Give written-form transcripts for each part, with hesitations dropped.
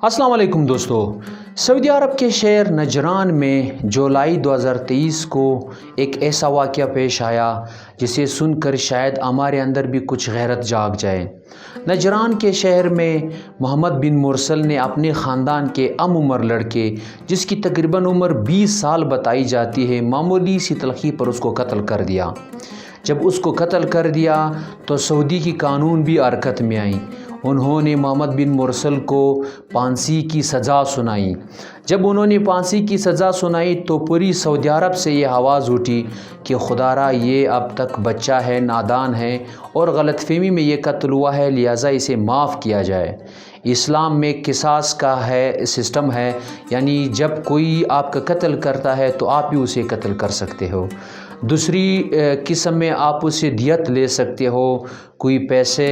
अस्सलाम वालेकुम दोस्तों। सऊदी अरब के शहर नजरान में जुलाई 2023 को एक ऐसा वाक़या पेश आया जिसे सुनकर शायद हमारे अंदर भी कुछ गैरत जाग जाए। नजरान के शहर में मोहम्मद बिन मुरसल ने अपने ख़ानदान के कम उम्र लड़के, जिसकी तकरीबन उम्र 20 साल बताई जाती है, मामूली सी तलखी पर उसको कत्ल कर दिया। जब उसको कत्ल कर दिया तो सऊदी की कानून भी हरकत में आई। उन्होंने मोहम्मद बिन मुरसल को फांसी की सज़ा सुनाई। जब उन्होंने फांसी की सज़ा सुनाई तो पूरी सऊदी अरब से ये आवाज़ उठी कि खुदारा ये अब तक बच्चा है, नादान है और गलतफहमी में ये कत्ल हुआ है, लिहाजा इसे माफ़ किया जाए। इस्लाम में किसास का है सिस्टम है, यानी जब कोई आपका कत्ल करता है तो आप भी उसे कत्ल कर सकते हो। दूसरी किस्म में आप उससे दियत ले सकते हो, कोई पैसे,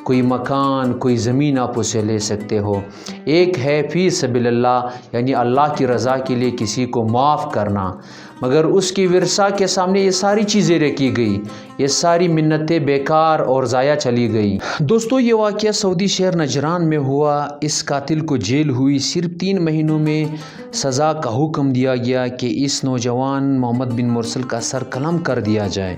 कोई मकान, कोई ज़मीन आप उससे ले सकते हो। एक है फ़ी सबिलिल्लाह, यानी अल्लाह की रज़ा के लिए किसी को माफ़ करना, मगर उसकी विरसा के सामने ये सारी चीज़ें रखी गई, ये सारी मिन्नतें बेकार और ज़ाया चली गई। दोस्तों, ये वाक़या सऊदी शहर नजरान में हुआ। इस कातिल को जेल हुई, सिर्फ 3 महीनों में सज़ा का हुक्म दिया गया कि इस नौजवान मोहम्मद बिन मुरसल का सर कलम कर दिया जाए,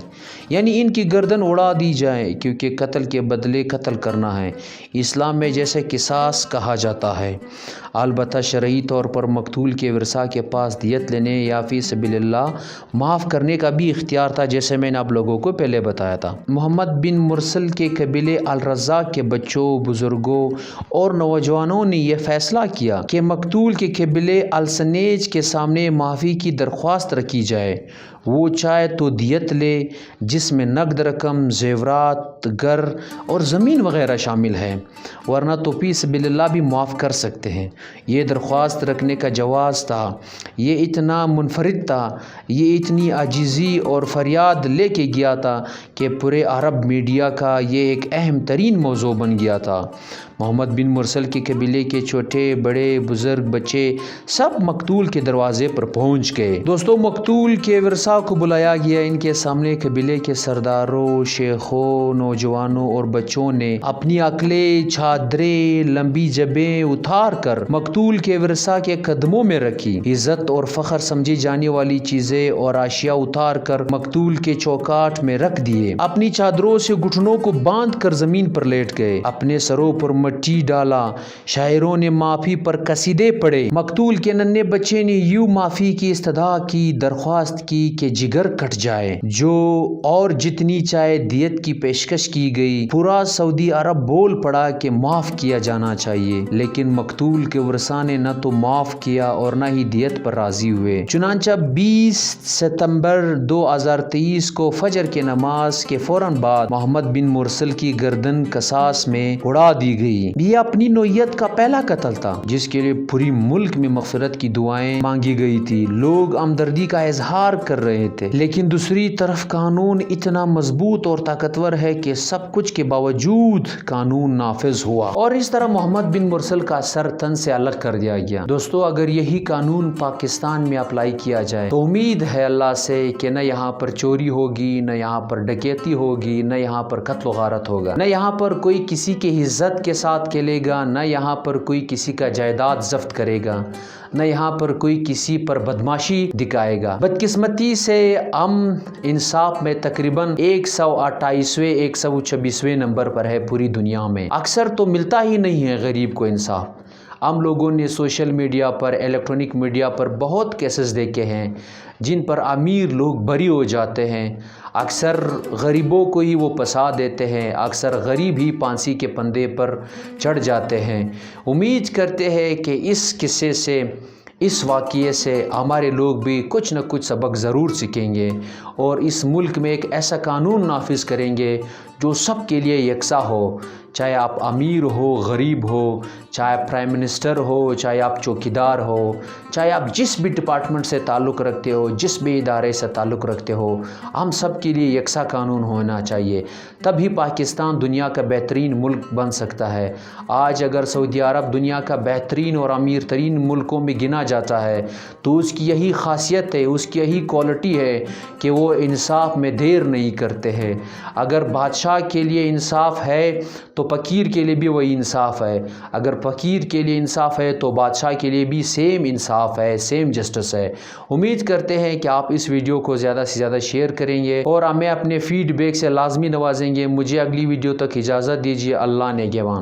यानी इनकी गर्दन उड़ा दी जाए, क्योंकि कत्ल के बदले कत्ल करना है। इस्लाम में जैसे किसास कहा जाता है, अलबत्ता शरई तौर पर मकतूल के विरसा के पास दियत लेने या फ़ी सबिलिल्लाह माफ़ करने का भी इख्तियार था, जैसे मैंने आप लोगों को पहले बताया था। मोहम्मद बिन मुरसल के कबीले अल रज़ा के बच्चों, बुज़ुर्गों और नौजवानों ने यह फ़ैसला किया कि मकतूल के कबीले अल सनेज के सामने माफ़ी की दरख्वास्त रखी जाए। वो चाहे तो दियत ले, जिसमें नकद रकम, ज़ेवरात, घर और ज़मीन वगैरह शामिल है, वरना तो फ़ी सबिलिल्लाह भी माफ़ कर सकते हैं। ये दरख्वास्त रखने का जवाज़ था। ये इतना मुनफरिद था, ये इतनी आजिज़ी और फरियाद लेके गया था कि पूरे अरब मीडिया का ये एक अहम तरीन मौज़ू बन गया था। मोहम्मद बिन मुरसल के कबीले के छोटे बड़े, बुज़ुर्ग, बच्चे सब मकतूल के दरवाज़े पर पहुँच गए। दोस्तों, मकतूल के विरसा को बुलाया गया। इनके सामने कबीले के सरदारों, शेखों, नौजवानों और बच्चों ने अपनी अकलें, चादरें, लंबी जबें उतार कर मकतूल के विरसा के कदमों में रखी। इज़्ज़त और फ़ख्र समझी जाने वाली चीज़ें और आशिया उतार कर मकतूल के चौकाट में रख दिए। अपनी चादरों से घुटनों को बांध कर ज़मीन पर लेट गए, अपने सरों पर मट्टी डाला। शायरों ने माफ़ी पर कसीदे पढ़े। मकतूल के नन्हे बच्चे ने यूं माफ़ी की इस्तदा की, दरख्वास्त की कि जिगर कट जाए, जो और जितनी चाहे दियत की पेशकश की गई। पूरा सऊदी अरब बोल पड़ा कि माफ़ किया जाना चाहिए, लेकिन मकतूल के वरसा ने न तो माफ़ किया और न ही दियत पर राज़ी हुए। चुनांचा 20 सितंबर 2023 को फजर के नमाज के फ़ौरन बाद मोहम्मद बिन मुरसल की गर्दन कसास में उड़ा दी गई। ये अपनी नौयत का पहला कत्ल था जिसके लिए पूरी मुल्क में मग़फ़िरत की दुआएं मांगी गई थी। लोग हमदर्दी का इजहार कर रहे थे, लेकिन दूसरी तरफ कानून इतना मजबूत और ताकतवर है कि सब कुछ के बावजूद कानून नाफिज हुआ और इस तरह मोहम्मद बिन मुरसल का सर तन से अलग कर दिया गया। दोस्तों, अगर यही कानून पाकिस्तान में अप्लाई किया जाए तो उम्मीद है अल्लाह से कि न यहाँ पर चोरी होगी, न यहाँ पर डकैती होगी, न यहाँ पर कत्ल गारत होगा, न यहाँ पर कोई किसी की इज्जत के साथ खेलेगा, न यहाँ पर कोई किसी का जायदाद जब्त करेगा, न यहाँ पर कोई किसी पर बदमाशी दिखाएगा। बदकिस्मती से हम इंसाफ में तकरीबन 128वें 126वें नंबर पर है पूरी दुनिया में। अक्सर तो मिलता ही नहीं है गरीब को इंसाफ। हम लोगों ने सोशल मीडिया पर, इलेक्ट्रॉनिक मीडिया पर बहुत केसेस देखे हैं जिन पर अमीर लोग बरी हो जाते हैं। अक्सर गरीबों को ही वो फंसा देते हैं, अक्सर गरीब ही फांसी के फंदे पर चढ़ जाते हैं। उम्मीद करते हैं कि इस किस्से से, इस वाक़ये से हमारे लोग भी कुछ न कुछ सबक ज़रूर सीखेंगे और इस मुल्क में एक ऐसा कानून नाफिज करेंगे जो सब के लिए यकसा हो, चाहे आप अमीर हो, गरीब हो, चाहे प्राइम मिनिस्टर हो, चाहे आप चौकीदार हो, चाहे आप जिस भी डिपार्टमेंट से ताल्लुक़ रखते हो, जिस भी इदारे से ताल्लुक़ रखते हो, हम सब के लिए यकसा कानून होना चाहिए। तभी पाकिस्तान दुनिया का बेहतरीन मुल्क बन सकता है। आज अगर सऊदी अरब दुनिया का बेहतरीन और अमीर तरीन मुल्कों में गिना जाता है तो उसकी यही ख़ासियत है, उसकी यही क्वालिटी है कि वो इंसाफ में देर नहीं करते हैं। अगर बादशाह के लिए इंसाफ है तो फ़कीर के लिए भी वही इंसाफ है। अगर فقیر کے لیے انصاف ہے تو بادشاہ کے لیے بھی سیم انصاف ہے، سیم جسٹس ہے۔ امید کرتے ہیں کہ آپ اس ویڈیو کو زیادہ سے زیادہ شیئر کریں گے اور ہمیں اپنے فیڈ بیک سے لازمی نوازیں گے۔ مجھے اگلی ویڈیو تک اجازت دیجیے۔ اللہ نگہبان۔